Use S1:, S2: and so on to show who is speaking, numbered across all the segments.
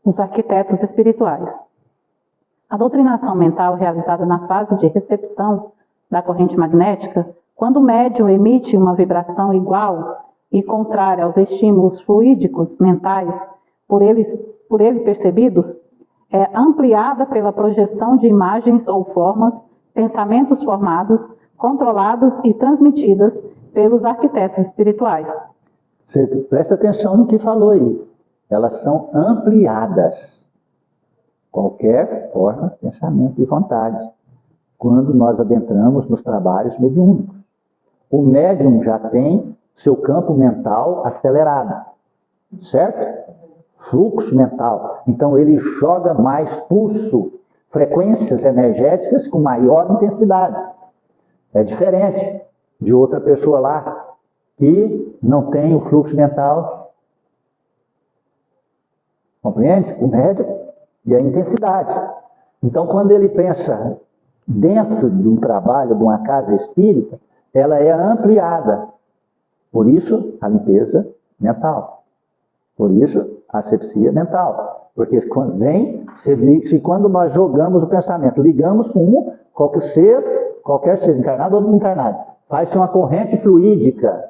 S1: Os arquitetos espirituais. A doutrinação mental realizada na fase de recepção da corrente magnética, quando o médium emite uma vibração igual e contrária aos estímulos fluídicos mentais por ele percebidos, é ampliada pela projeção de imagens ou formas, pensamentos formados, controlados e transmitidas pelos arquitetos espirituais.
S2: Você presta atenção no que falou aí. Elas são ampliadas. Qualquer forma, pensamento e vontade. Quando nós adentramos nos trabalhos mediúnicos. O médium já tem seu campo mental acelerado. Certo? Fluxo mental. Então ele joga mais pulso, frequências energéticas com maior intensidade. É diferente de outra pessoa lá que não tem o fluxo mental. Compreende? O médium e a intensidade. Então, quando ele pensa dentro de um trabalho, de uma casa espírita, ela é ampliada. Por isso, a limpeza mental. Por isso, a asepsia mental. Porque quando nós jogamos o pensamento, ligamos com qualquer ser encarnado ou desencarnado, faz-se uma corrente fluídica.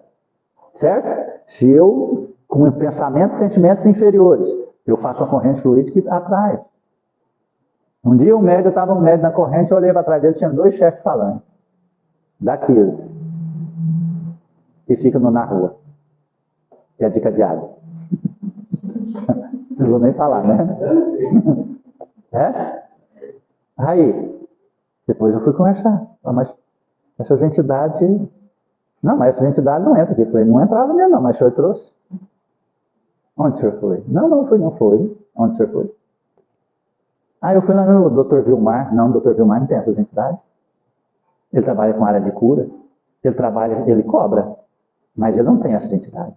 S2: Certo? Se eu, com pensamentos e sentimentos inferiores, eu faço uma corrente fluídica que atrai. Um dia estava um médium na corrente, eu olhei para trás dele, tinha 2 chefes falando. Daqueles que ficam na rua. Que é dica de água. Não preciso nem falar, né? É? Aí, depois eu fui conversar. Mas essas entidades... Não, mas essas entidades não entram aqui. Eu falei, não entrava mesmo não, mas o senhor trouxe. Onde o senhor foi? Não foi. Onde o senhor foi? Ah, eu fui lá no Dr. Vilmar. Não, o Dr. Vilmar não tem essas entidades. Ele trabalha com área de cura. Ele cobra. Mas ele não tem essas entidades.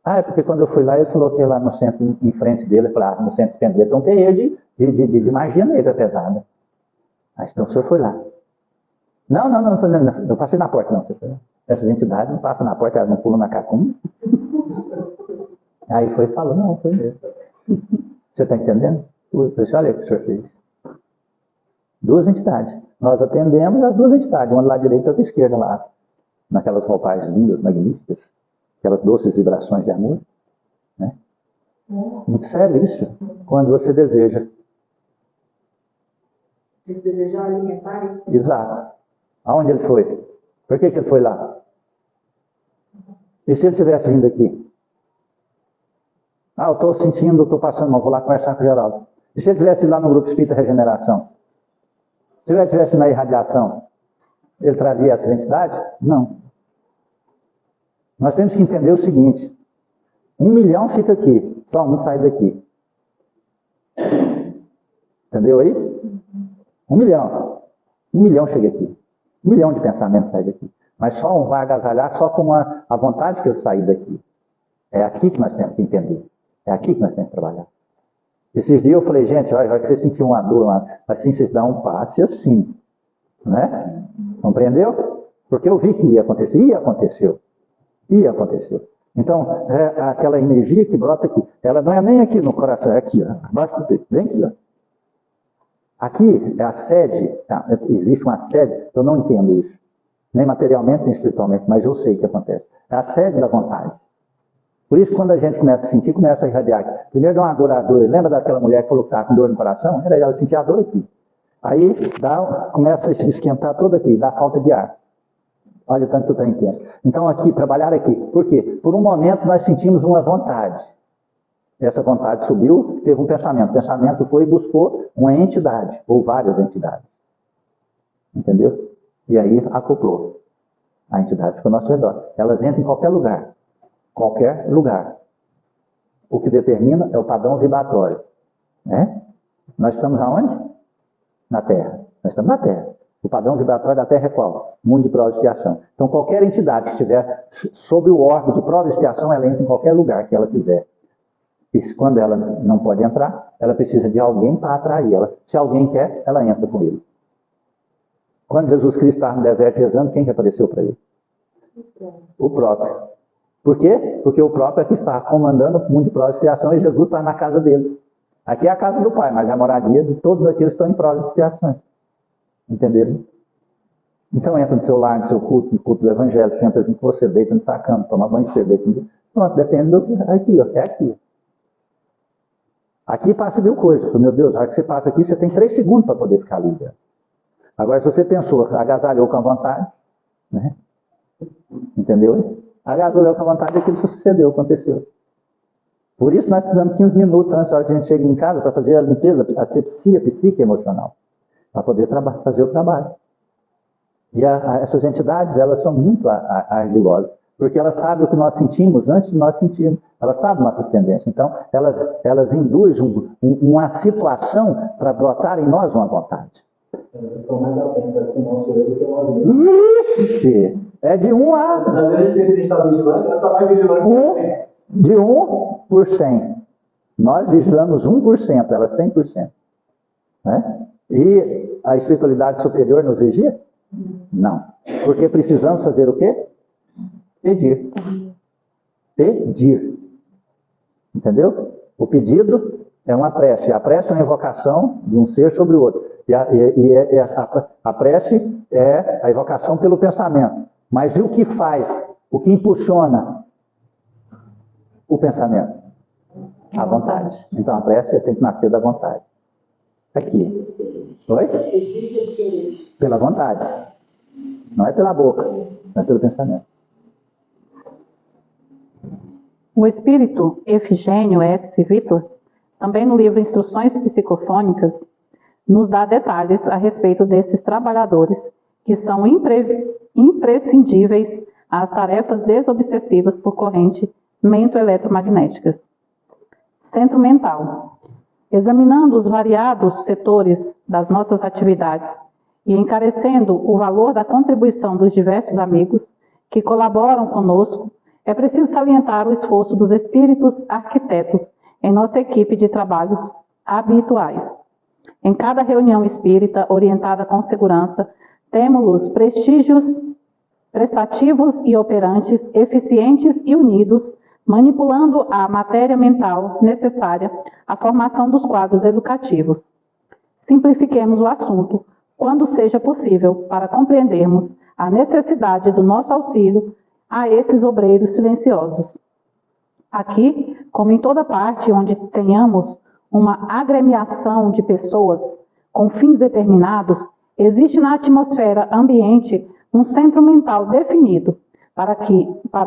S2: Ah, é porque quando eu fui lá, ele falou que lá no centro, em frente dele, eu falei, no centro de tem um terreiro de magia negra pesada. Ah, então o senhor foi lá. Não, eu passei na porta, não. Essas entidades não passam na porta, elas não pulam na cacunda. Aí foi e falou, não, foi mesmo. Você está entendendo? Eu disse, olha o que o senhor fez. 2 entidades. Nós atendemos as 2 entidades, uma do lado direito e outra esquerda lá. Naquelas roupagens lindas, magníficas. Aquelas doces vibrações de amor. Né? Muito sério isso. Quando você deseja.
S3: Desejar alimentar isso?
S2: Exato. Aonde ele foi? Por que ele foi lá? E se ele tivesse vindo aqui? Ah, eu estou sentindo, estou passando mal, vou lá conversar com o Geraldo. E se ele tivesse lá no Grupo Espírita Regeneração? Se ele tivesse na irradiação, ele trazia essas entidades? Não. Nós temos que entender o seguinte: 1 milhão fica aqui, só um sai daqui. Entendeu aí? 1 milhão. 1 milhão chega aqui. 1 milhão de pensamentos sai daqui. Mas só um vai agasalhar só com a vontade que eu saí daqui. É aqui que nós temos que entender. É aqui que nós temos que trabalhar. Esses dias eu falei, gente, olha que você sentiu uma dor, assim vocês dão um passe assim. Né? Compreendeu? Porque eu vi que ia acontecer. E aconteceu. E aconteceu. Então, aquela energia que brota aqui, ela não é nem aqui no coração, é aqui, ó, abaixo do peito. Vem aqui, ó. Aqui é a sede, existe uma sede, eu não entendo isso, nem materialmente, nem espiritualmente, mas eu sei o que acontece. É a sede da vontade. Por isso, quando a gente começa a sentir, começa a irradiar. Primeiro dá uma dor, lembra daquela mulher que falou que estava com dor no coração? Era ela sentia a dor aqui. Aí começa a esquentar todo aqui, dá falta de ar. Olha o tanto que eu estou entendendo. Então aqui, trabalhar aqui. Por quê? Por um momento nós sentimos uma vontade. Essa vontade subiu, teve um pensamento. O pensamento foi e buscou uma entidade, ou várias entidades. Entendeu? E aí acoplou. A entidade ficou ao nosso redor. Elas entram em qualquer lugar. Qualquer lugar. O que determina é o padrão vibratório. Né? Nós estamos aonde? Na Terra. Nós estamos na Terra. O padrão vibratório da Terra é qual? Mundo de prova e expiação. Então qualquer entidade que estiver sob o órgão de prova e expiação, ela entra em qualquer lugar que ela quiser. E quando ela não pode entrar, ela precisa de alguém para atrair ela. Se alguém quer, ela entra com ele. Quando Jesus Cristo estava no deserto rezando, quem que apareceu para ele? O próprio. Por quê? Porque o próprio é que estava comandando o mundo de prova e expiação e Jesus está na casa dele. Aqui é a casa do Pai, mas é a moradia de todos aqueles que estão em prol de expiações. Entenderam? Então entra no seu lar, no seu culto, no culto do Evangelho, senta junto com você, deita no sua cama, toma banho de você, deita no... Pronto, depende do... Aqui, ó, é aqui. Aqui passa 1000 coisas. Meu Deus, a hora que você passa aqui, você tem 3 segundos para poder ficar ali dentro. Agora, se você pensou, agasalhou com a vontade, né? Entendeu? Agasalhou com a vontade, aquilo sucedeu, aconteceu. Por isso nós precisamos de 15 minutos antes da hora que a gente chega em casa para fazer a limpeza, a asepsia psíquica e emocional, para poder fazer o trabalho. E essas entidades, elas são muito ardilosas, porque elas sabem o que nós sentimos antes de nós sentirmos. Elas sabem nossas tendências. Então, elas induzem uma situação para brotar em nós uma vontade.
S4: Então, mais atenta com o nosso eu do que nós mesmos.
S2: Vixe! É de 1 a...
S4: Às vezes a gente está vigilante, ela está mais vigilante.
S2: De 1 por 100. Nós vigilamos 1%, ela 100%. Né? E a espiritualidade superior nos vigia? Não. Porque precisamos fazer o quê? Pedir. Pedir. Entendeu? O pedido é uma prece. A prece é uma invocação de um ser sobre o outro. E a prece é a invocação pelo pensamento. Mas e o que faz? O que impulsiona o pensamento? A vontade. Então a prece tem que nascer da vontade. Aqui. Oi? Pela vontade. Não é pela boca, não é pelo pensamento.
S1: O espírito Efigênio S. Vitor, também no livro Instruções Psicofônicas, nos dá detalhes a respeito desses trabalhadores que são imprescindíveis às tarefas desobsessivas por corrente mento-eletromagnéticas. Centro mental. Examinando os variados setores das nossas atividades e encarecendo o valor da contribuição dos diversos amigos que colaboram conosco, é preciso salientar o esforço dos espíritos arquitetos em nossa equipe de trabalhos habituais. Em cada reunião espírita orientada com segurança, temos-los prestígios prestativos e operantes, eficientes e unidos, manipulando a matéria mental necessária à formação dos quadros educativos. Simplifiquemos o assunto, quando seja possível, para compreendermos a necessidade do nosso auxílio a esses obreiros silenciosos. Aqui, como em toda parte onde tenhamos uma agremiação de pessoas com fins determinados, existe na atmosfera ambiente um centro mental definido, para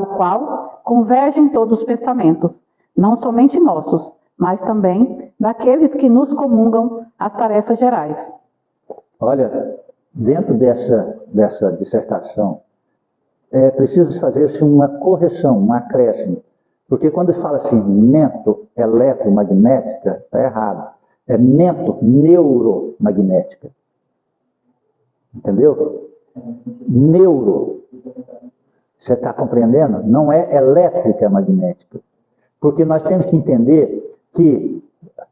S1: o qual convergem todos os pensamentos, não somente nossos, mas também daqueles que nos comungam as tarefas gerais.
S2: Olha, dentro dessa dissertação, é preciso fazer-se uma correção, um acréscimo. Porque quando fala assim, mento eletromagnética, está errado. É mento neuromagnética. Entendeu? Neuro. Você está compreendendo? Não é elétrica magnética. Porque nós temos que entender que,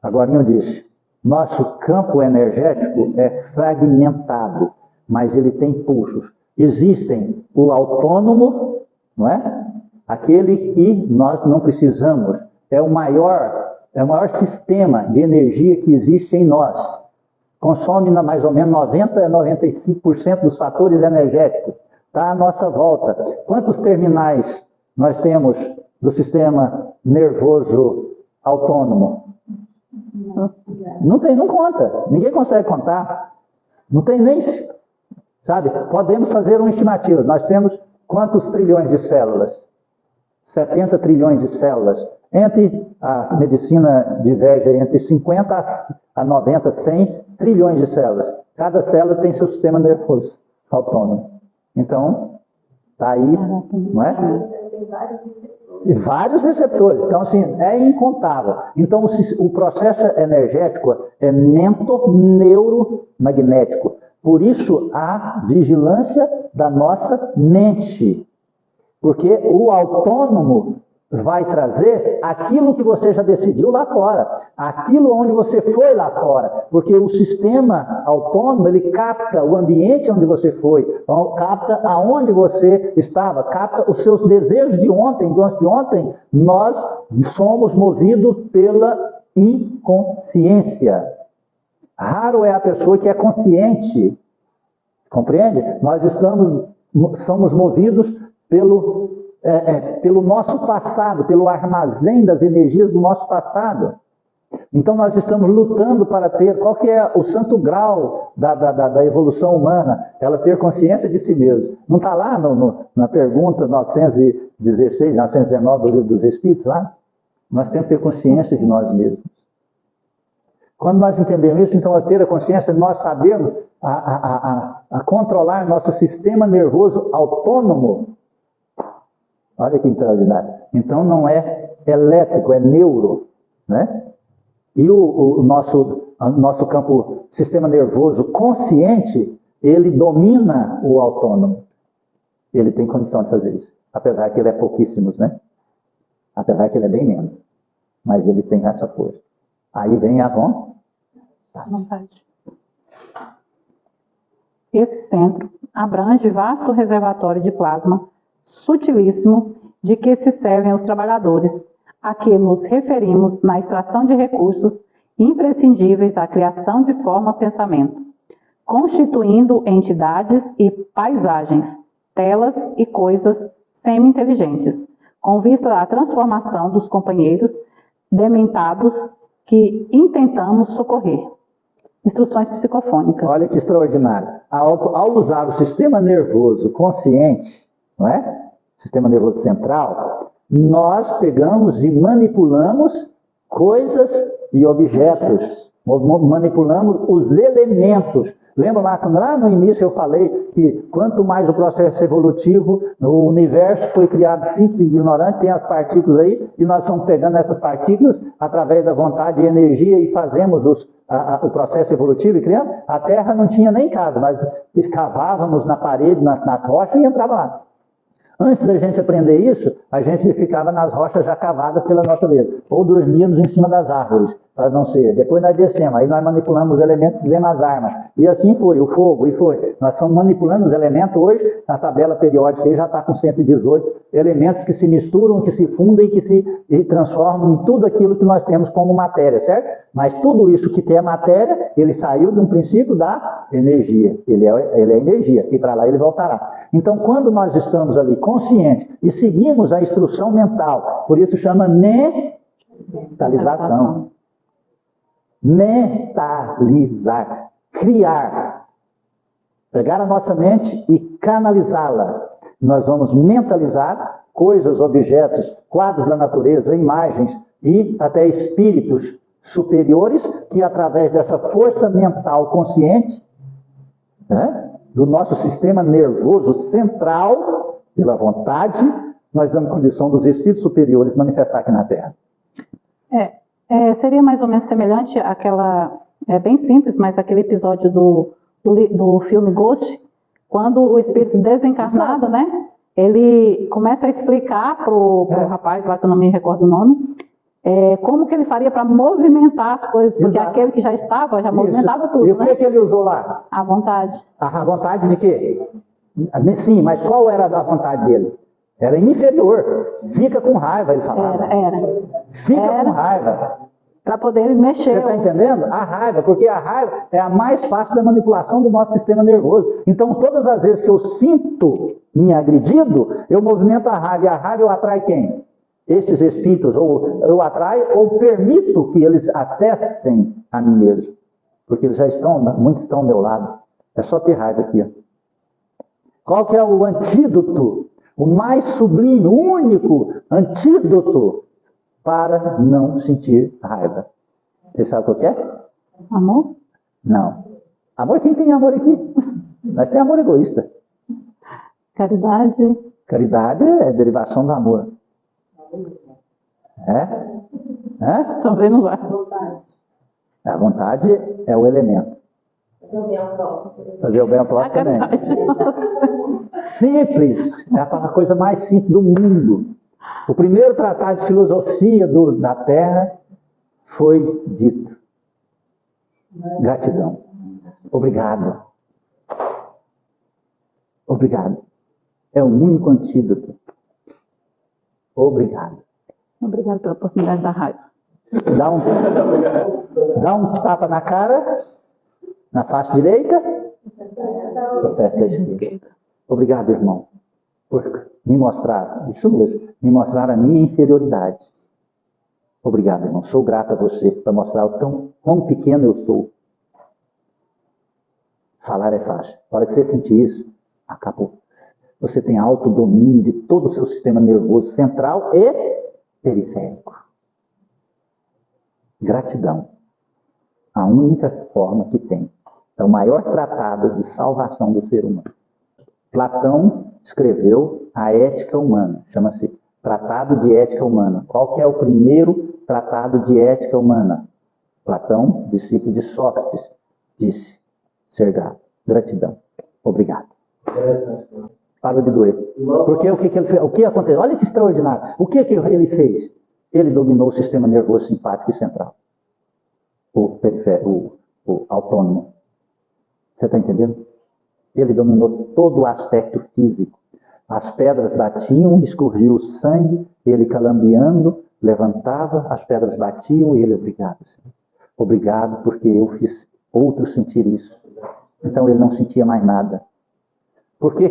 S2: agora eu disse, nosso campo energético é fragmentado, mas ele tem pulsos. Existem o autônomo, não é? Aquele que nós não precisamos. É o maior sistema de energia que existe em nós. Consome mais ou menos 90 a 95% dos fatores energéticos. Está à nossa volta. Quantos terminais nós temos do sistema nervoso autônomo? Não conta. Ninguém consegue contar. Não tem nem... Sabe? Podemos fazer uma estimativa. Nós temos quantos trilhões de células? 70 trilhões de células. A medicina diverge entre 50 a 90, 100 trilhões de células. Cada célula tem seu sistema nervoso autônomo. Então, está aí, não é?
S3: Tem vários receptores.
S2: E vários receptores. Então, assim, é incontável. Então, o processo energético é mento-neuromagnético. Por isso, a vigilância da nossa mente. Porque o autônomo vai trazer aquilo que você já decidiu lá fora. Aquilo onde você foi lá fora. Porque o sistema autônomo, ele capta o ambiente onde você foi. Capta aonde você estava. Capta os seus desejos de ontem. De ontem, nós somos movidos pela inconsciência. Raro é a pessoa que é consciente. Compreende? Nós somos movidos pelo nosso passado, pelo armazém das energias do nosso passado. Então nós estamos lutando para ter, qual que é o santo grau da evolução humana? Ela ter consciência de si mesma. Não está lá na pergunta 916, 919 do Livro dos Espíritos, lá? Nós temos que ter consciência de nós mesmos. Quando nós entendemos isso, então, a ter a consciência, nós sabemos a controlar nosso sistema nervoso autônomo. Olha que extraordinário. Então, não é elétrico, é neuro, né? E o nosso campo, sistema nervoso consciente, ele domina o autônomo. Ele tem condição de fazer isso. Apesar que ele é pouquíssimos, né? Apesar que ele é bem menos. Mas ele tem essa força. Aí vem a vontade.
S1: Esse centro abrange vasto reservatório de plasma sutilíssimo de que se servem os trabalhadores, a que nos referimos na extração de recursos imprescindíveis à criação de forma-pensamento, constituindo entidades e paisagens, telas e coisas semi-inteligentes, com vista à transformação dos companheiros dementados que intentamos socorrer. Instruções psicofônicas.
S2: Olha que extraordinário. Ao usar o sistema nervoso consciente, não é? Sistema nervoso central, nós pegamos e manipulamos coisas e objetos. Manipulamos os elementos. Lembra lá no início eu falei que quanto mais o processo evolutivo, o universo foi criado síntese ignorante, tem as partículas aí, e nós estamos pegando essas partículas através da vontade e energia e fazemos o processo evolutivo e criamos. A Terra não tinha nem casa, mas escavávamos na parede, nas rochas e entrava lá. Antes da gente aprender isso, a gente ficava nas rochas já cavadas pela natureza. Ou dormíamos em cima das árvores, para não ser. Depois nós descemos, aí nós manipulamos os elementos e fizemos as armas. E assim foi, o fogo, e foi. Nós estamos manipulando os elementos hoje, a tabela periódica aí já está com 118 elementos que se misturam, que se fundem, que se transformam em tudo aquilo que nós temos como matéria, certo? Mas tudo isso que tem a matéria, ele saiu de um princípio da energia. Ele é energia, e para lá ele voltará. Então, quando nós estamos ali conscientes e seguimos a instrução mental, por isso chama mentalização. Mentalizar, criar. Pegar a nossa mente e canalizá-la. Nós vamos mentalizar coisas, objetos, quadros da natureza, imagens e até espíritos superiores que através dessa força mental consciente, né, do nosso sistema nervoso central, pela vontade, nós damos condição dos espíritos superiores manifestar aqui na Terra.
S1: Seria mais ou menos semelhante àquela, bem simples, mas aquele episódio do filme Ghost, quando o espírito desencarnado, né, ele começa a explicar pro rapaz lá, que eu não me recordo o nome, como que ele faria para movimentar as coisas, porque
S2: Exato.
S1: Aquele que já estava, já movimentava tudo,
S2: e o
S1: né?
S2: que ele usou lá?
S1: A vontade.
S2: A vontade de quê? Sim, mas qual era a vontade dele? Era inferior. Fica com raiva, ele falava. Fica com raiva.
S1: Para poder mexer.
S2: Você está entendendo? A raiva, porque a raiva é a mais fácil da manipulação do nosso sistema nervoso. Então, todas as vezes que eu sinto me agredido, eu movimento a raiva. E a raiva eu atrai quem? Estes espíritos. Ou eu atraio ou permito que eles acessem a mim mesmo. Porque eles já estão, muitos estão ao meu lado. É só ter raiva aqui. Ó. Qual que é o antídoto? O mais sublime, o único antídoto para não sentir raiva. Você sabe o que é?
S1: Amor?
S2: Não. Amor, quem tem amor aqui? Nós temos amor egoísta.
S1: Caridade.
S2: Caridade é derivação do amor.
S1: Também não vai.
S2: A vontade é o elemento. Fazer o bem ao próximo também. Simples. É a coisa mais simples do mundo. O primeiro tratado de filosofia da Terra foi dito. Gratidão. Obrigado. Obrigado. É o único antídoto. Obrigado.
S1: Obrigado pela oportunidade da raiva.
S2: Dá um tapa na cara, na face direita, professa da esquerda. Obrigado, irmão, por me mostrar, isso mesmo, me mostrar a minha inferioridade. Obrigado, irmão. Sou grato a você para mostrar o quão pequeno eu sou. Falar é fácil. Na hora que você sentir isso, acabou. Você tem autodomínio de todo o seu sistema nervoso central e periférico. Gratidão. A única forma que tem. É o maior tratado de salvação do ser humano. Platão escreveu a ética humana. Chama-se Tratado de Ética Humana. Qual que é o primeiro tratado de ética humana? Platão, discípulo de Sócrates, disse: ser grato, gratidão, obrigado. Parou de doer. Porque o que ele fez? O que aconteceu? Olha que extraordinário. O que ele fez? Ele dominou o sistema nervoso simpático e central. O autônomo. Você está entendendo? Ele dominou todo o aspecto físico. As pedras batiam, escorria o sangue, ele calambeando, levantava, as pedras batiam e ele, obrigado, Senhor. Obrigado porque eu fiz outros sentir isso. Então ele não sentia mais nada. Por que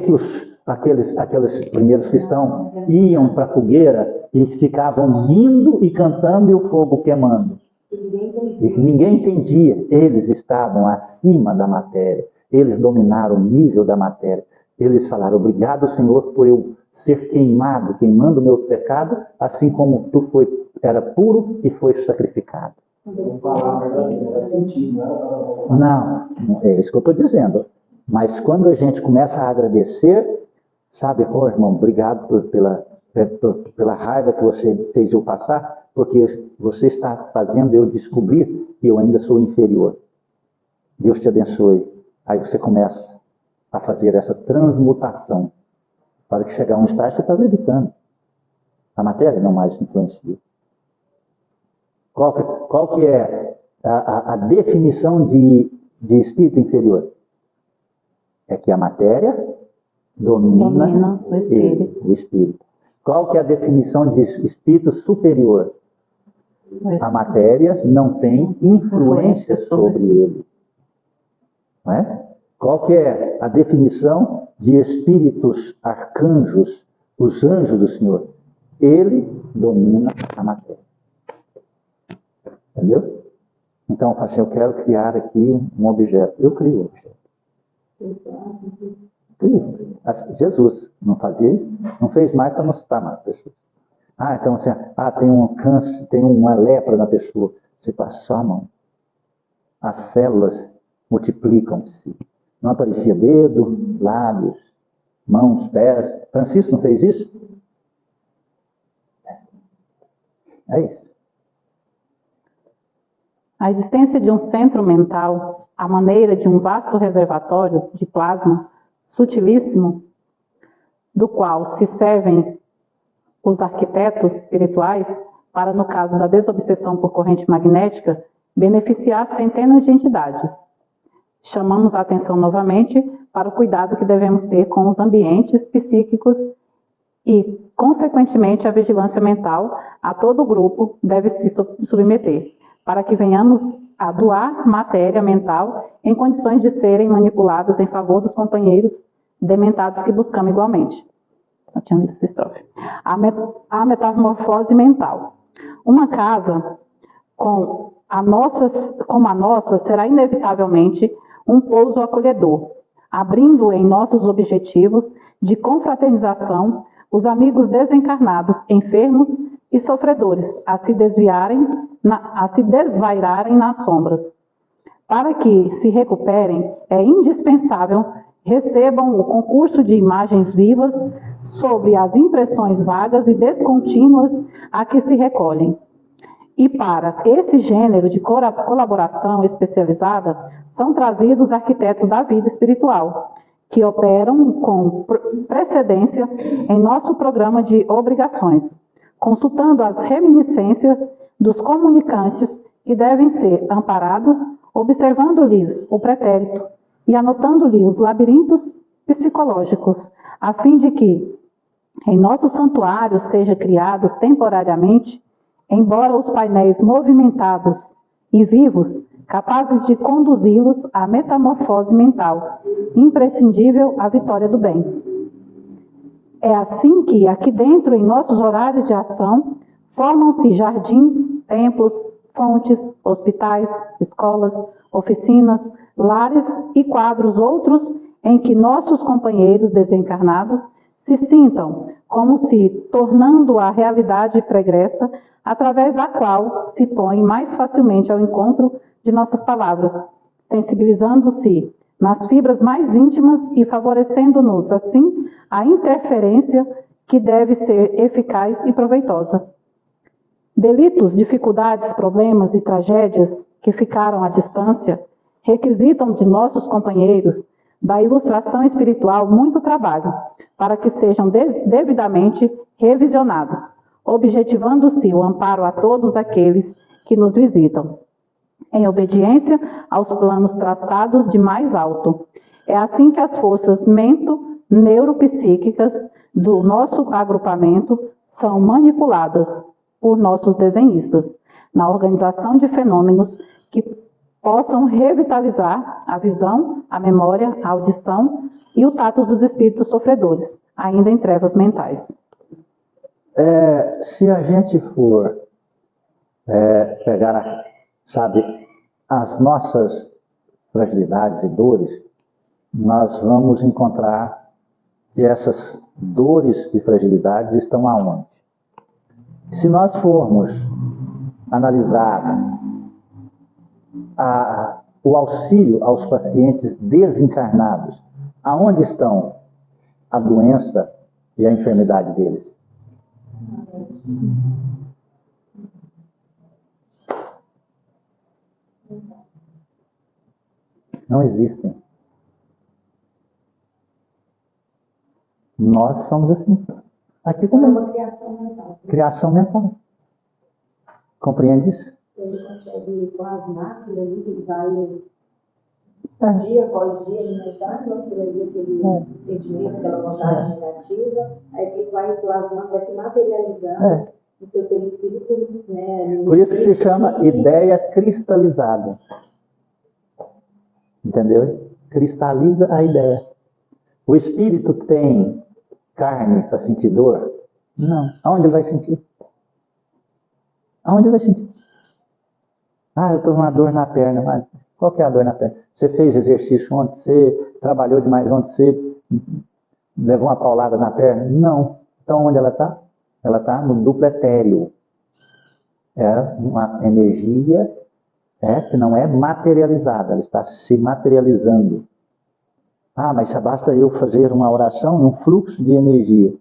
S2: aqueles primeiros cristãos iam para a fogueira e ficavam rindo e cantando e o fogo queimando? E ninguém entendia. Eles estavam acima da matéria. Eles dominaram o nível da matéria. Eles falaram: obrigado, Senhor, por eu ser queimando o meu pecado, assim como tu era puro e foi sacrificado. Não, é isso que eu estou dizendo. Mas quando a gente começa a agradecer, sabe, irmão, obrigado pela raiva que você fez eu passar, porque você está fazendo eu descobrir que eu ainda sou inferior. Deus te abençoe. Aí você começa a fazer essa transmutação. Para que chegar a um estágio, você está meditando. A matéria não mais influencia. Qual que é a definição de espírito inferior? É que a matéria domina o espírito. Qual que é a definição de espírito superior? A matéria não tem influência sobre ele. Não é? Qual que é a definição de espíritos arcanjos, os anjos do Senhor? Ele domina a matéria. Entendeu? Então, assim, eu quero criar aqui um objeto. Eu crio um objeto. Jesus não fazia isso? Não fez mais para não assustar mais pessoas. Então assim, tem um câncer, tem uma lepra na pessoa. Você passa só a mão. As células multiplicam-se. Não aparecia dedo, lábios, mãos, pés. Francisco não fez isso? É isso.
S1: A existência de um centro mental, à maneira de um vasto reservatório de plasma sutilíssimo, do qual se servem os arquitetos espirituais para, no caso da desobsessão por corrente magnética, beneficiar centenas de entidades. Chamamos a atenção novamente para o cuidado que devemos ter com os ambientes psíquicos e, consequentemente, a vigilância mental a todo o grupo deve se submeter, para que venhamos a doar matéria mental em condições de serem manipuladas em favor dos companheiros dementados que buscamos igualmente. Eu tinha lido essa estrofe. A metamorfose mental. Uma casa como a nossa será inevitavelmente um pouso acolhedor, abrindo em nossos objetivos de confraternização os amigos desencarnados, enfermos e sofredores a se desvairarem nas sombras. Para que se recuperem, é indispensável recebam o concurso de imagens vivas sobre as impressões vagas e descontínuas a que se recolhem. E para esse gênero de colaboração especializada, são trazidos arquitetos da vida espiritual, que operam com precedência em nosso programa de obrigações, consultando as reminiscências dos comunicantes que devem ser amparados, observando-lhes o pretérito e anotando-lhe os labirintos psicológicos, a fim de que em nosso santuário seja criados temporariamente embora os painéis movimentados e vivos, capazes de conduzi-los à metamorfose mental, imprescindível à vitória do bem. É assim que, aqui dentro, em nossos horários de ação, formam-se jardins, templos, fontes, hospitais, escolas, oficinas, lares e quadros outros em que nossos companheiros desencarnados se sintam como se tornando a realidade pregressa através da qual se põem mais facilmente ao encontro de nossas palavras, sensibilizando-se nas fibras mais íntimas e favorecendo-nos, assim, a interferência que deve ser eficaz e proveitosa. Delitos, dificuldades, problemas e tragédias que ficaram à distância requisitam de nossos companheiros da ilustração espiritual muito trabalho para que sejam devidamente revisionados, objetivando-se o amparo a todos aqueles que nos visitam, em obediência aos planos traçados de mais alto. É assim que as forças neuropsíquicas do nosso agrupamento são manipuladas por nossos desenhistas, na organização de fenômenos que possam revitalizar a visão, a memória, a audição e o tato dos espíritos sofredores, ainda em trevas mentais.
S2: Se a gente for pegar, sabe, as nossas fragilidades e dores, nós vamos encontrar que essas dores e fragilidades estão aonde? Se nós formos analisar o auxílio aos pacientes desencarnados, aonde estão a doença e a enfermidade deles? Não existem. Nós somos assim. Aqui também.
S3: É uma criação mental.
S2: Criação mental. Compreende isso?
S3: Ele consegue plasmar aquilo ali, que ele vai dia após dia alimentando aquilo ali, aquele sentimento, aquela vontade negativa, aí ele vai plasmando, vai se materializando no seu perispírito, né?
S2: Por isso que se chama ideia cristalizada. Entendeu? Cristaliza a ideia. O espírito tem carne para sentir dor? Não. Aonde ele vai sentir? Aonde ele vai sentir? Ah, eu estou com uma dor na perna. Mas qual que é a dor na perna? Você fez exercício ontem? Você trabalhou demais ontem? Você levou uma paulada na perna? Não. Então onde ela está? Ela está no duplo etéreo. É uma energia que não é materializada, ela está se materializando. Ah, mas já basta eu fazer uma oração, um fluxo de energia.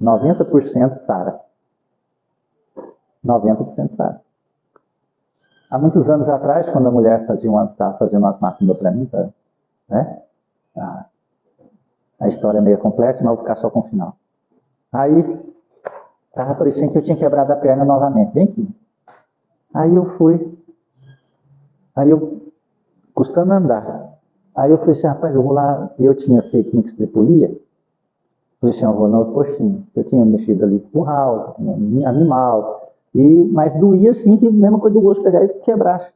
S2: 90% sara. 90% sara. Há muitos anos atrás, quando a mulher estava fazendo umas máquinas para mim, né? A história é meio complexa, mas eu vou ficar só com o final. Aí, estava parecendo que eu tinha quebrado a perna novamente. Vem aqui. Aí eu fui. Aí eu, custando andar. Aí eu falei assim, rapaz, eu vou lá. Eu tinha feito mixtrepolia. Falei assim, eu vou no postinho. Eu tinha mexido ali com curral, animal. Mas doía assim, que a mesma coisa do gosto pegar e quebrasse.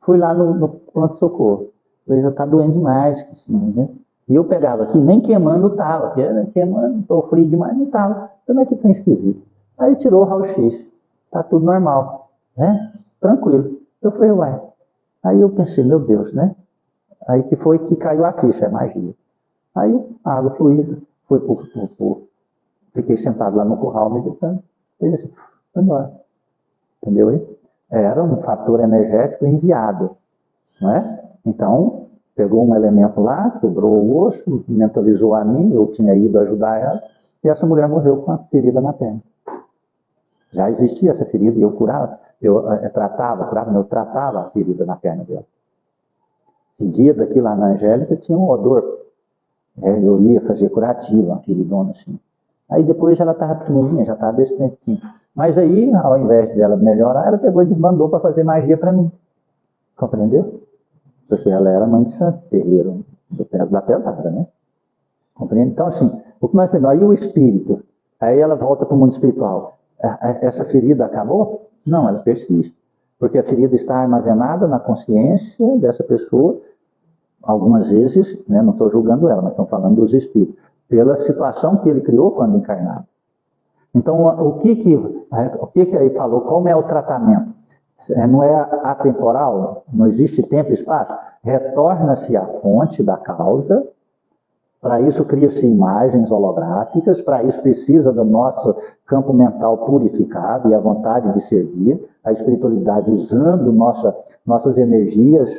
S2: Fui lá no pronto-socorro. Falei, já está doendo demais. Né? E eu pegava aqui, nem queimando estava. Porque queimando, estou frio demais, não estava. Como é que tá esquisito? Aí tirou o raio-x. Está tudo normal. Né? Tranquilo. Eu falei, uai. Aí eu pensei, meu Deus, né? Aí que foi que caiu a ficha, é magia. Aí a água fluida, fiquei sentado lá no curral meditando. Fez assim, foi embora. Entendeu aí? Era um fator energético enviado, não é? Então, pegou um elemento lá, quebrou o osso, mentalizou a mim, eu tinha ido ajudar ela, e essa mulher morreu com a ferida na perna. Já existia essa ferida e eu curava, eu tratava a ferida na perna dela. E dia daqui lá na Angélica tinha um odor. Eu ia fazer curativa, uma feridona assim. Aí depois ela estava pequenininha, já estava desse tamanho. Mas aí, ao invés dela melhorar, ela pegou e desmandou para fazer magia para mim. Compreendeu? Porque ela era mãe de santo, terreiro da pesada, né? Compreende? Então, assim, o que nós temos? Aí o espírito, aí ela volta para o mundo espiritual. essa ferida acabou? Não, ela persiste. Porque a ferida está armazenada na consciência dessa pessoa, algumas vezes, né, não estou julgando ela, mas estou falando dos espíritos, pela situação que ele criou quando encarnado. Então, o que aí falou? Como é o tratamento? Não é atemporal? Não existe tempo e espaço? Retorna-se à fonte da causa. Para isso cria-se imagens holográficas, para isso precisa do nosso campo mental purificado e a vontade de servir, a espiritualidade usando nossas energias,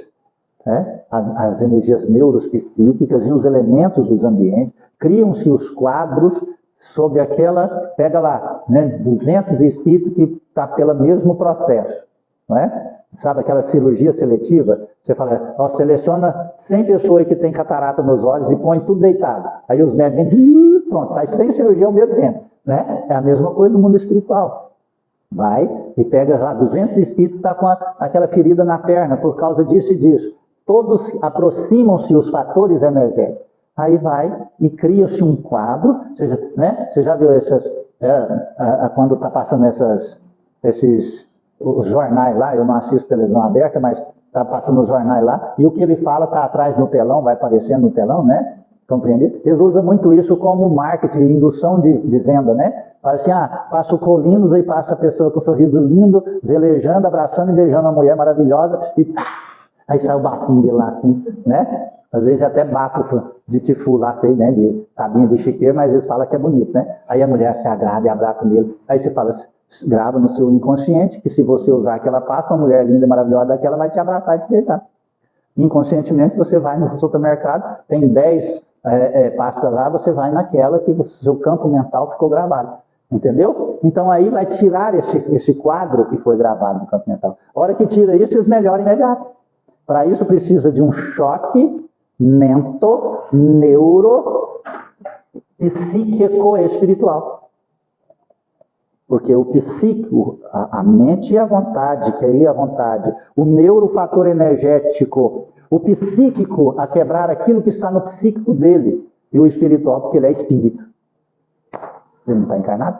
S2: né? As energias neuropsíquicas e os elementos dos ambientes. Criam-se os quadros sobre aquela, pega lá, né, 200 espíritos que está pelo mesmo processo, não é? Sabe aquela cirurgia seletiva? Você fala, ó, seleciona 100 pessoas que têm catarata nos olhos e põe tudo deitado. Aí os médicos vêm, pronto, faz 100 cirurgias ao mesmo tempo, né? É a mesma coisa no mundo espiritual. Vai e pega lá 200 espíritos que estão com aquela ferida na perna por causa disso e disso. Todos aproximam-se os fatores energéticos. Aí vai e cria-se um quadro, né? Você já viu quando está passando os jornais lá, eu não assisto televisão aberta, mas está passando os jornais lá, e o que ele fala está atrás no telão, vai aparecendo no telão, né? Compreende? Eles usam muito isso como marketing, indução de venda, né? Fala assim, passa o Colinos, aí passa a pessoa com um sorriso lindo, velejando, abraçando e beijando uma mulher maravilhosa, e aí sai o bafinho dele lá assim, né? Às vezes até bafo de tifu lá feio, né? De cabinha de chiqueiro, mas eles falam que é bonito, né? Aí a mulher se agrada e abraça nele, aí você fala assim, grava no seu inconsciente, que se você usar aquela pasta, uma mulher linda e maravilhosa daquela vai te abraçar e te beijar. Inconscientemente você vai no supermercado, tem 10 pastas lá, você vai naquela que o seu campo mental ficou gravado. Entendeu? Então aí vai tirar esse quadro que foi gravado no campo mental. A hora que tira isso, eles melhoram imediato. Para isso precisa de um choque neuro, psíquico e espiritual. Porque o psíquico, a mente e a vontade, que aí é a vontade, o neurofator energético, o psíquico a quebrar aquilo que está no psíquico dele, e o espiritual, porque ele é espírito. Ele não está encarnado?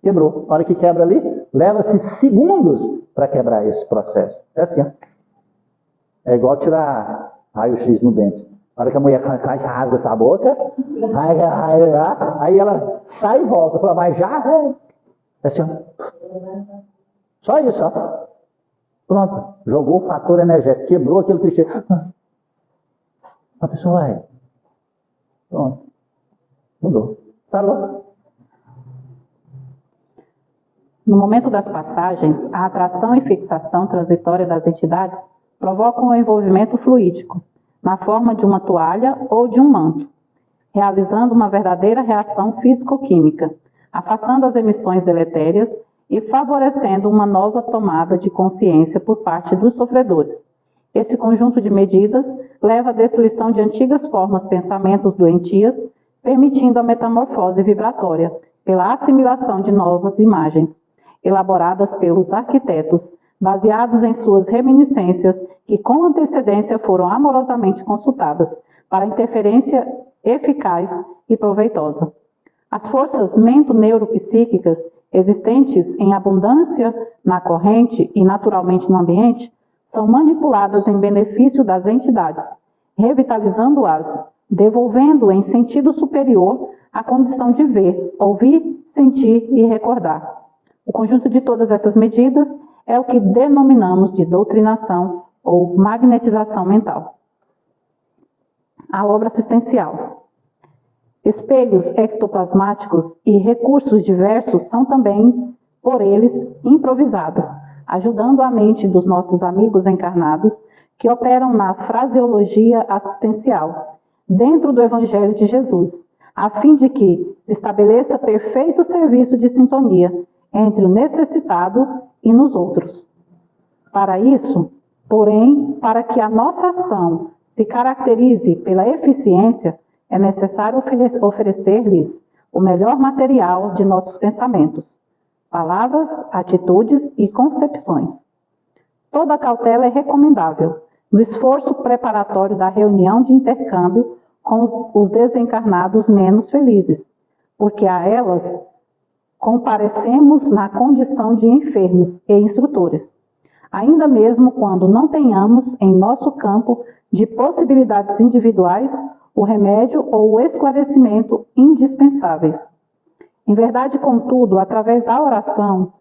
S2: Quebrou. A hora que quebra ali, leva-se segundos para quebrar esse processo. É assim, ó. É igual tirar raio-x no dente. A hora que a mulher rasga essa boca, aí ela sai e volta. Fala, mas já? É assim, ó. Só isso, ó. Pronto. Jogou o fator energético. Quebrou aquele clichê. A pessoa vai. Pronto. Mudou. Sarou.
S1: No momento das passagens, a atração e fixação transitória das entidades provocam o envolvimento fluídico, na forma de uma toalha ou de um manto, realizando uma verdadeira reação físico-química, afastando as emissões deletérias e favorecendo uma nova tomada de consciência por parte dos sofredores. Esse conjunto de medidas leva à destruição de antigas formas pensamentos doentias, permitindo a metamorfose vibratória, pela assimilação de novas imagens, elaboradas pelos arquitetos, baseados em suas reminiscências que com antecedência foram amorosamente consultadas para interferência eficaz e proveitosa. As forças mento-neuropsíquicas existentes em abundância na corrente e naturalmente no ambiente são manipuladas em benefício das entidades, revitalizando-as, devolvendo em sentido superior a condição de ver, ouvir, sentir e recordar. O conjunto de todas essas medidas é o que denominamos de doutrinação ou magnetização mental. A obra assistencial. Espelhos ectoplasmáticos e recursos diversos são também, por eles, improvisados, ajudando a mente dos nossos amigos encarnados que operam na fraseologia assistencial, dentro do Evangelho de Jesus, a fim de que se estabeleça perfeito serviço de sintonia entre o necessitado e nos outros. Para isso, porém, para que a nossa ação se caracterize pela eficiência, é necessário oferecer-lhes o melhor material de nossos pensamentos, palavras, atitudes e concepções. Toda cautela é recomendável no esforço preparatório da reunião de intercâmbio com os desencarnados menos felizes, porque a elas comparecemos na condição de enfermos e instrutores, ainda mesmo quando não tenhamos em nosso campo de possibilidades individuais o remédio ou o esclarecimento indispensáveis. Em verdade, contudo, através da oração,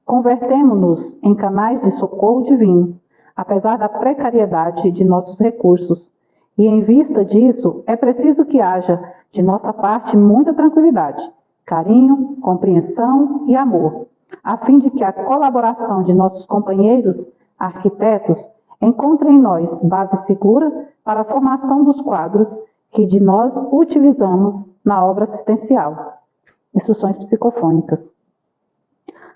S1: convertemo-nos em canais de socorro divino, apesar da precariedade de nossos recursos. E em vista disso, é preciso que haja de nossa parte muita tranquilidade, carinho, compreensão e amor, a fim de que a colaboração de nossos companheiros arquitetos encontre em nós base segura para a formação dos quadros que de nós utilizamos na obra assistencial. Instruções psicofônicas.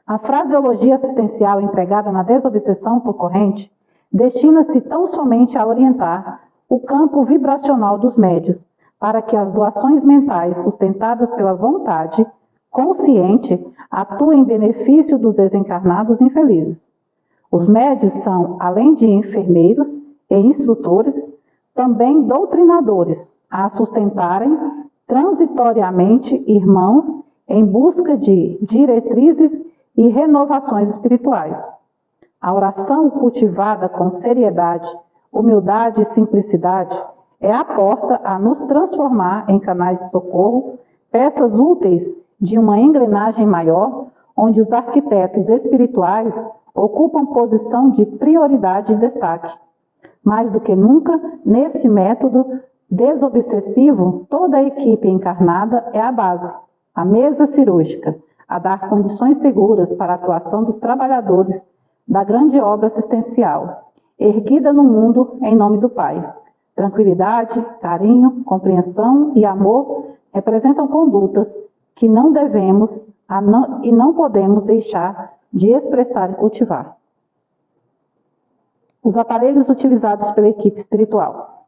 S1: A fraseologia assistencial empregada na desobsessão por corrente destina-se tão somente a orientar o campo vibracional dos médios, para que as doações mentais sustentadas pela vontade consciente atuem em benefício dos desencarnados infelizes. Os médios são, além de enfermeiros e instrutores, também doutrinadores, a sustentarem transitoriamente irmãos em busca de diretrizes e renovações espirituais. A oração cultivada com seriedade, humildade e simplicidade é a porta a nos transformar em canais de socorro, peças úteis de uma engrenagem maior, onde os arquitetos espirituais ocupam posição de prioridade e destaque. Mais do que nunca, nesse método desobsessivo, toda a equipe encarnada é a base, a mesa cirúrgica, a dar condições seguras para a atuação dos trabalhadores da grande obra assistencial, erguida no mundo em nome do Pai. Tranquilidade, carinho, compreensão e amor representam condutas que não devemos e não podemos deixar de expressar e cultivar. Os aparelhos utilizados pela equipe espiritual.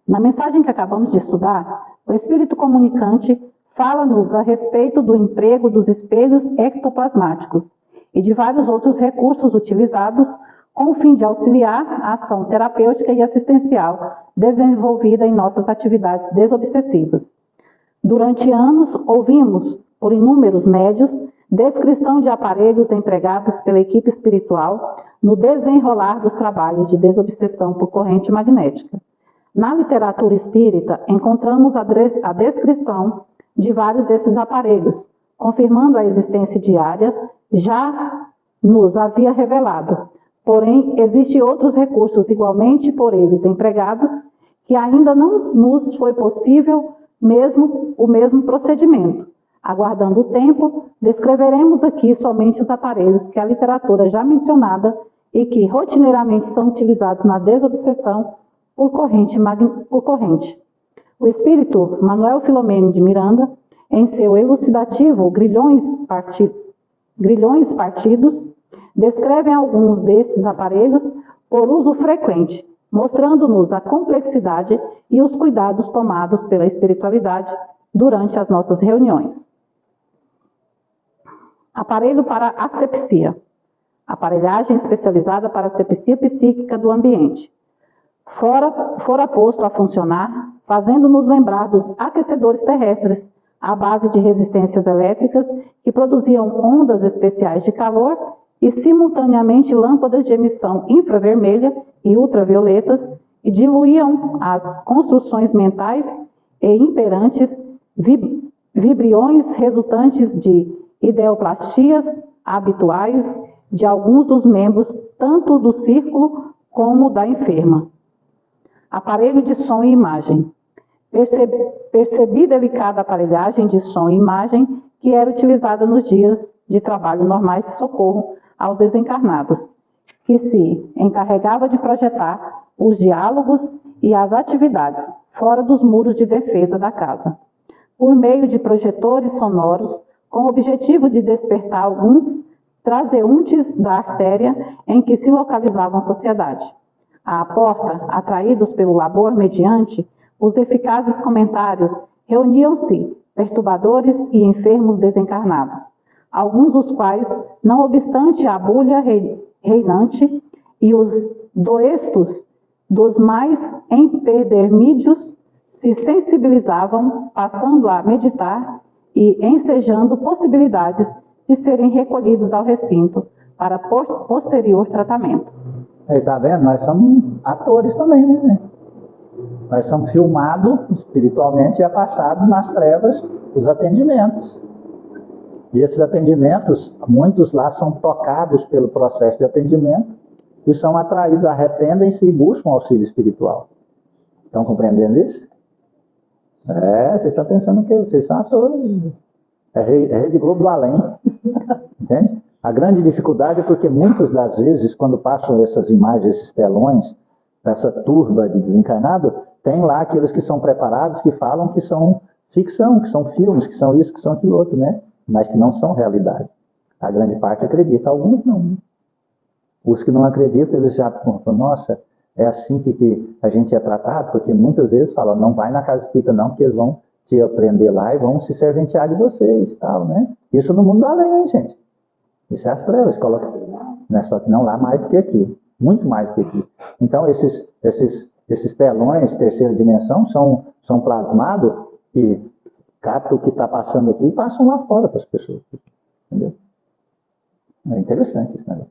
S1: Na mensagem que acabamos de estudar, o Espírito Comunicante fala-nos a respeito do emprego dos espelhos ectoplasmáticos e de vários outros recursos utilizados com o fim de auxiliar a ação terapêutica e assistencial desenvolvida em nossas atividades desobsessivas. Durante anos, ouvimos, por inúmeros médios, descrição de aparelhos empregados pela equipe espiritual no desenrolar dos trabalhos de desobsessão por corrente magnética. Na literatura espírita, encontramos a descrição de vários desses aparelhos, confirmando a existência diária, já nos havia revelado. Porém, existem outros recursos igualmente por eles empregados, que ainda não nos foi possível o mesmo procedimento. Aguardando o tempo, descreveremos aqui somente os aparelhos que a literatura já mencionada e que rotineiramente são utilizados na desobsessão por corrente. O espírito Manuel Filomeno de Miranda, em seu elucidativo Grilhões Partidos, descrevem alguns desses aparelhos por uso frequente, mostrando-nos a complexidade e os cuidados tomados pela espiritualidade durante as nossas reuniões. Aparelho para asepsia. Aparelhagem especializada para asepsia psíquica do ambiente. Fora posto a funcionar, fazendo-nos lembrar dos aquecedores terrestres, à base de resistências elétricas que produziam ondas especiais de calor e simultaneamente lâmpadas de emissão infravermelha e ultravioletas e diluíam as construções mentais e imperantes vibriões resultantes de ideoplastias habituais de alguns dos membros, tanto do círculo como da enferma. Aparelho de som e imagem. Percebi delicada aparelhagem de som e imagem que era utilizada nos dias de trabalho normais de socorro aos desencarnados, que se encarregava de projetar os diálogos e as atividades fora dos muros de defesa da casa, por meio de projetores sonoros, com o objetivo de despertar alguns transeuntes da artéria em que se localizava a sociedade. À porta, atraídos pelo labor mediante os eficazes comentários, reuniam-se perturbadores e enfermos desencarnados, alguns dos quais, não obstante a bulha reinante e os doestos dos mais empedermídeos, se sensibilizavam, passando a meditar e ensejando possibilidades de serem recolhidos ao recinto para posterior tratamento.
S2: Está vendo? Nós somos atores também, né? Nós somos filmados espiritualmente e é passado nas trevas os atendimentos. E esses atendimentos, muitos lá são tocados pelo processo de atendimento e são atraídos, arrependem-se e buscam auxílio espiritual. Estão compreendendo isso? Vocês estão pensando que vocês são atores. É Rede Globo do além. Entende? A grande dificuldade é porque muitas das vezes, quando passam essas imagens, esses telões, essa turba de desencarnado, tem lá aqueles que são preparados, que falam que são ficção, que são filmes, que são isso, que são aquilo outro, né? Mas que não são realidade. A grande parte acredita, alguns não. Né? Os que não acreditam, eles já pensam, nossa, é assim que a gente é tratado, porque muitas vezes falam, não vai na casa espírita não, porque eles vão te aprender lá e vão se serventear de vocês, tal, né? Isso no mundo do além, gente. Isso é as trevas, coloca, né? Só que não lá mais do que aqui, muito mais do que aqui. Então, esses telões, terceira dimensão, são plasmados e captam o que está passando aqui e passam lá fora para as pessoas. Entendeu? É interessante isso, né?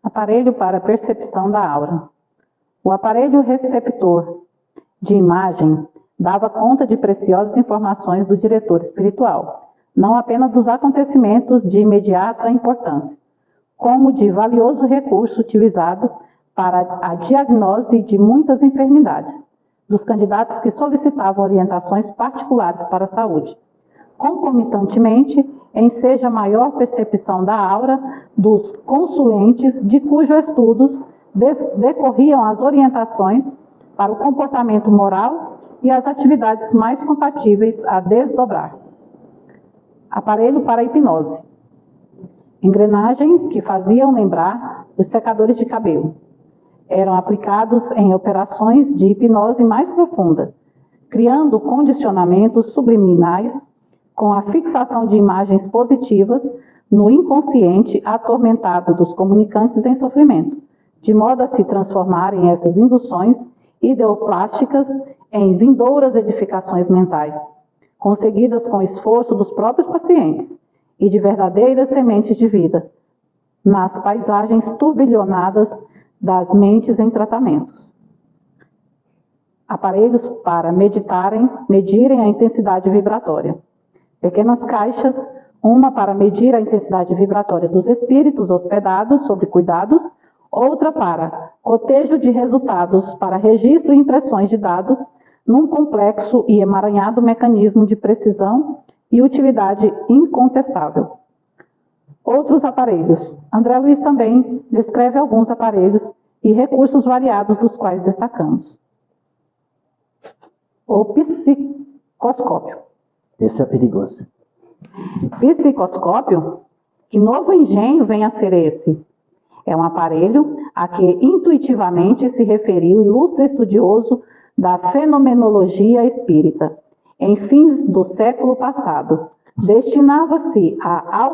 S1: Aparelho para percepção da aura. O aparelho receptor de imagem dava conta de preciosas informações do diretor espiritual, não apenas dos acontecimentos de imediata importância, como de valioso recurso utilizado para a diagnose de muitas enfermidades, dos candidatos que solicitavam orientações particulares para a saúde. Concomitantemente, enseja maior percepção da aura dos consulentes de cujos estudos decorriam as orientações para o comportamento moral e as atividades mais compatíveis a desdobrar. Aparelho para hipnose. Engrenagem que faziam lembrar os secadores de cabelo. Eram aplicados em operações de hipnose mais profunda, criando condicionamentos subliminais com a fixação de imagens positivas no inconsciente atormentado dos comunicantes em sofrimento, de modo a se transformarem essas induções ideoplásticas em vindouras edificações mentais, conseguidas com o esforço dos próprios pacientes e de verdadeiras sementes de vida, nas paisagens turbilhonadas das mentes em tratamentos. Aparelhos para medirem a intensidade vibratória. Pequenas caixas, uma para medir a intensidade vibratória dos espíritos hospedados sob cuidados, outra para cotejo de resultados para registro e impressões de dados num complexo e emaranhado mecanismo de precisão e utilidade incontestável. Outros aparelhos. André Luiz também descreve alguns aparelhos e recursos variados dos quais destacamos. O psicoscópio.
S2: Esse é perigoso.
S1: Psicoscópio? Que novo engenho vem a ser esse? É um aparelho a que intuitivamente se referiu o ilustre estudioso da fenomenologia espírita, em fins do século passado. Destinava-se à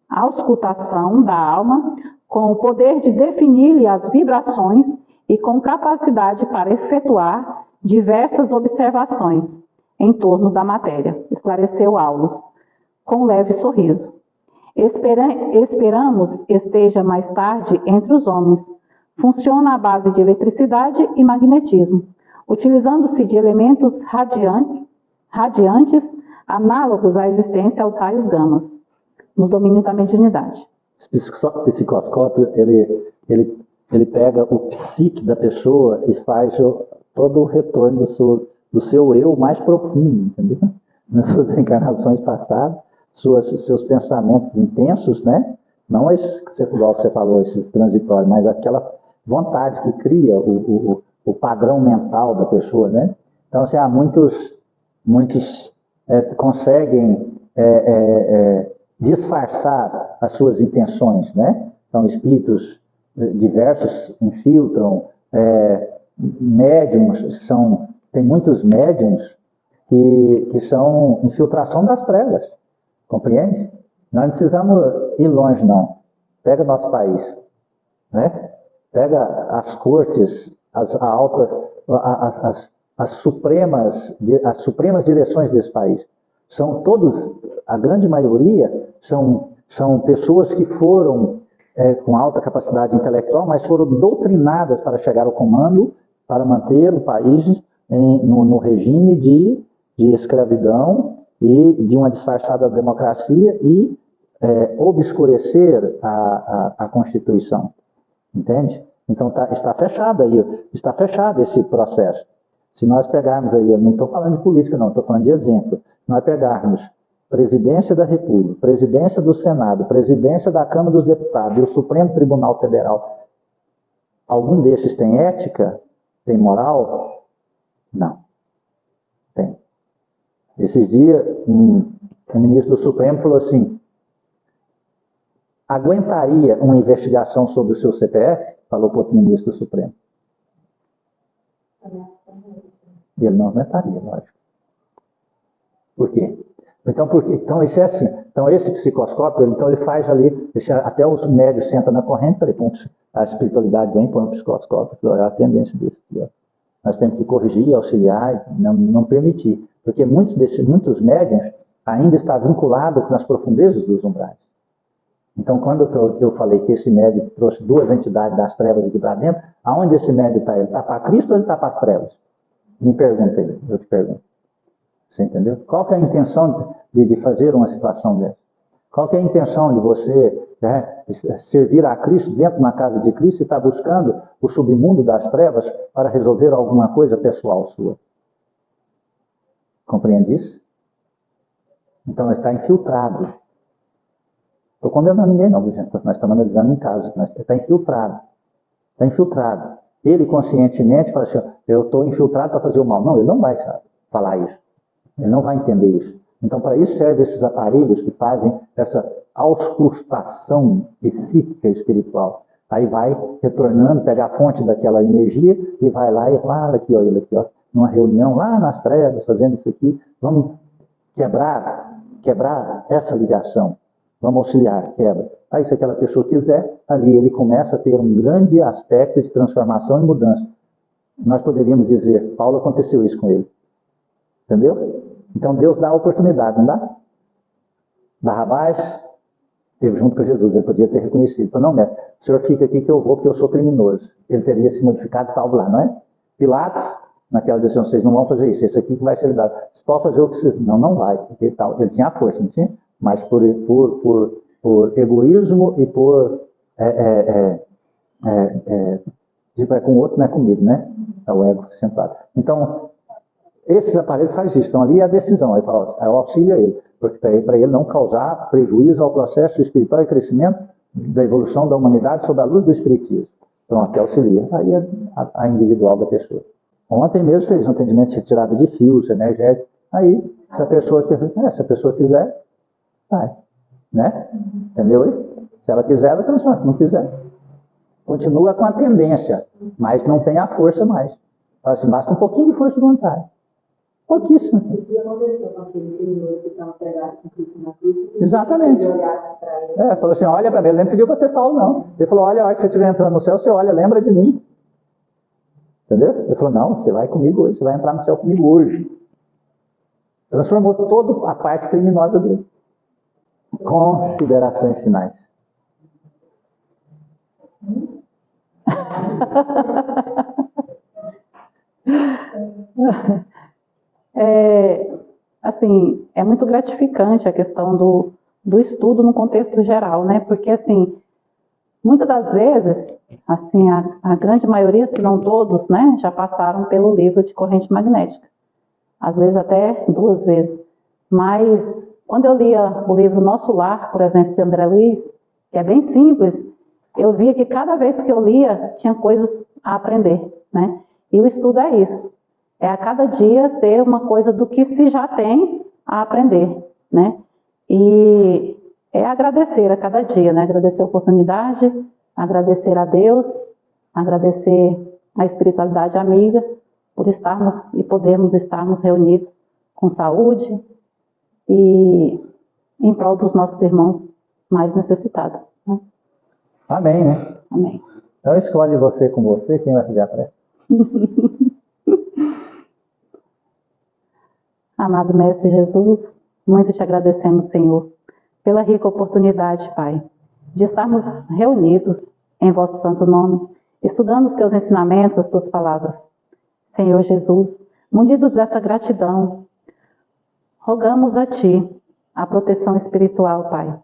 S1: auscultação da alma, com o poder de definir-lhe as vibrações e com capacidade para efetuar diversas observações em torno da matéria, esclareceu Aulus, com leve sorriso. Esperamos esteja mais tarde entre os homens. Funciona à base de eletricidade e magnetismo, utilizando-se de elementos radiantes análogos à existência aos raios gamas, nos domínios da mediunidade.
S2: O psicoscópio, ele pega o psique da pessoa e faz todo o retorno do seu eu mais profundo, entendeu? Nas suas encarnações passadas, seus pensamentos intensos, né? Não esses que você falou, esses transitórios, mas aquela vontade que cria o padrão mental da pessoa, né? Então, assim, muitos conseguem disfarçar as suas intenções, né? Então, espíritos diversos infiltram, médiums, tem muitos médiums que são infiltração das trevas, compreende? Nós não precisamos ir longe, não. Pega nosso país, né? Pega as cortes, as supremas direções desse país. São todos, a grande maioria, são pessoas que foram com alta capacidade intelectual, mas foram doutrinadas para chegar ao comando, para manter o país no regime de escravidão e de uma disfarçada democracia e obscurecer a Constituição. Entende? Então está fechado aí, está fechado esse processo. Se nós pegarmos aí, eu não estou falando de política não, estou falando de exemplo, se nós pegarmos Presidência da República, Presidência do Senado, Presidência da Câmara dos Deputados e o Supremo Tribunal Federal, algum desses tem ética? Tem moral? Não. Tem. Esses dias, o ministro do Supremo falou assim, aguentaria uma investigação sobre o seu CPF? Falou para o outro ministro do Supremo. E ele não aguentaria, lógico. Por quê? Então isso é assim. Então esse psicoscópio, ele faz ali, até os médios sentam na corrente, a espiritualidade vem, põe um psicoscópio, é a tendência desse aqui, ó. Nós temos que corrigir, auxiliar, não permitir. Porque muitos médiuns ainda estão vinculados nas profundezas dos umbrais. Então, quando eu falei que esse médium trouxe duas entidades das trevas aqui para dentro, aonde esse médium está? Ele está para Cristo ou ele está para as trevas? Me pergunta aí, eu te pergunto. Você entendeu? Qual que é a intenção de fazer uma situação dessa? Qual que é a intenção de você servir a Cristo dentro na casa de Cristo e estar buscando o submundo das trevas para resolver alguma coisa pessoal sua? Compreende isso? Então, ele está infiltrado. Estou condenando ninguém não, gente. Nós estamos analisando em casos. Está infiltrado. Está infiltrado. Ele conscientemente fala assim, eu estou infiltrado para fazer o mal. Não, ele não vai falar isso. Ele não vai entender isso. Então, para isso servem esses aparelhos que fazem essa auscultação psíquica espiritual. Aí vai retornando, pega a fonte daquela energia e vai lá e fala, aqui, ó, ele aqui, ó, numa reunião lá nas trevas, fazendo isso aqui, vamos quebrar essa ligação. Vamos auxiliar, quebra. Aí, se aquela pessoa quiser, ali ele começa a ter um grande aspecto de transformação e mudança. Nós poderíamos dizer, Paulo aconteceu isso com ele. Entendeu? Então Deus dá a oportunidade, não dá? Barrabás esteve junto com Jesus, ele podia ter reconhecido. Falou, não, mestre, o senhor fica aqui que eu vou porque eu sou criminoso. Ele teria se modificado e salvo lá, não é? Pilatos, naquela decisão, vocês não vão fazer isso, esse aqui que vai ser dado. Você pode fazer o que vocês... Não vai, porque tal. Ele tinha a força, não tinha? Mas por egoísmo e por... tipo, é com o outro, não é comigo, né? É o ego centrado. Então, esses aparelhos fazem isso. Então, ali é a decisão. Aí fala, eu auxilio ele. Porque para ele não causar prejuízo ao processo espiritual e crescimento da evolução da humanidade sob a luz do espiritismo. Então, aqui auxilia. Aí é a individual da pessoa. Ontem mesmo fez um atendimento de retirada de fios energéticos. Aí, se a pessoa quiser, vai. Né? Entendeu aí? Se ela quiser, ela transforma. Se não quiser, continua com a tendência, mas não tem a força mais. Fala assim, basta um pouquinho de força de vontade. Pouquíssimo.
S3: Isso aconteceu com aquele criminoso que estava pregado com Cristo na cruz.
S2: Exatamente.
S3: Ele olhasse para ele.
S2: Falou assim, olha para mim, ele nem pediu para ser salvo, não. Ele falou, olha, a hora que você estiver entrando no céu, você olha, lembra de mim. Entendeu? Ele falou, não, você vai comigo hoje, você vai entrar no céu comigo hoje. Transformou toda a parte criminosa dele. Considerações finais.
S1: Assim, é muito gratificante a questão do estudo no contexto geral, né? Porque, assim, muitas das vezes, assim, a grande maioria, se não todos, né, já passaram pelo livro de corrente magnética. Às vezes até 2 vezes. Mas, quando eu lia o livro Nosso Lar, por exemplo, de André Luiz, que é bem simples, eu via que cada vez que eu lia, tinha coisas a aprender, né? E o estudo é isso. É a cada dia ter uma coisa do que se já tem a aprender, né? E é agradecer a cada dia, né? Agradecer a oportunidade, agradecer a Deus, agradecer a espiritualidade amiga por estarmos e podermos estarmos reunidos com saúde e em prol dos nossos irmãos mais necessitados, né?
S2: Amém, né?
S1: Amém.
S2: Então escolhe você com você, quem vai fazer a prece?
S1: Amado Mestre Jesus, muito te agradecemos, Senhor, pela rica oportunidade, Pai, de estarmos reunidos em vosso santo nome, estudando os teus ensinamentos, as tuas palavras. Senhor Jesus, munidos dessa gratidão, rogamos a Ti a proteção espiritual, Pai,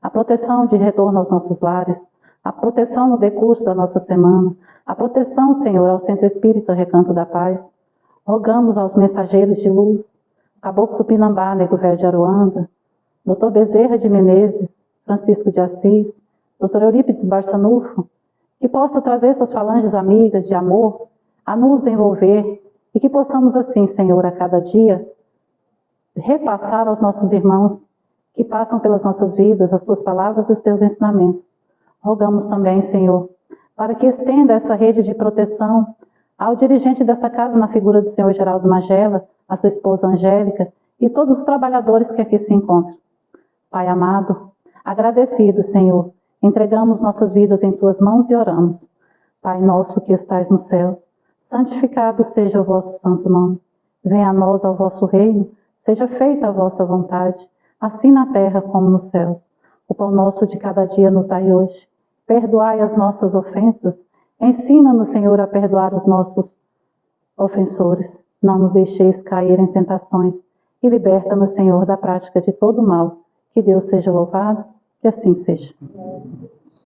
S1: a proteção de retorno aos nossos lares, a proteção no decurso da nossa semana, a proteção, Senhor, ao Centro Espírita Recanto da Paz. Rogamos aos mensageiros de luz, Caboclo Tupinambá, Nego Velho de Aruanda, Dr. Bezerra de Menezes, Francisco de Assis, Dr. Eurípides Barçanufo, que possa trazer suas falanges amigas de amor a nos envolver e que possamos assim, Senhor, a cada dia, repassar aos nossos irmãos que passam pelas nossas vidas as tuas palavras e os teus ensinamentos. Rogamos também, Senhor, para que estenda essa rede de proteção ao dirigente dessa casa na figura do Senhor Geraldo Magela, a sua esposa Angélica e todos os trabalhadores que aqui se encontram. Pai amado, agradecidos, Senhor, entregamos nossas vidas em tuas mãos e oramos. Pai nosso que estais no céu, santificado seja o vosso santo nome. Venha a nós ao vosso reino, seja feita a vossa vontade, assim na terra como no céu. O pão nosso de cada dia nos dai hoje. Perdoai as nossas ofensas. Ensina-nos, Senhor, a perdoar os nossos ofensores. Não nos deixeis cair em tentações e liberta-nos, Senhor, da prática de todo mal. Que Deus seja louvado, que assim seja.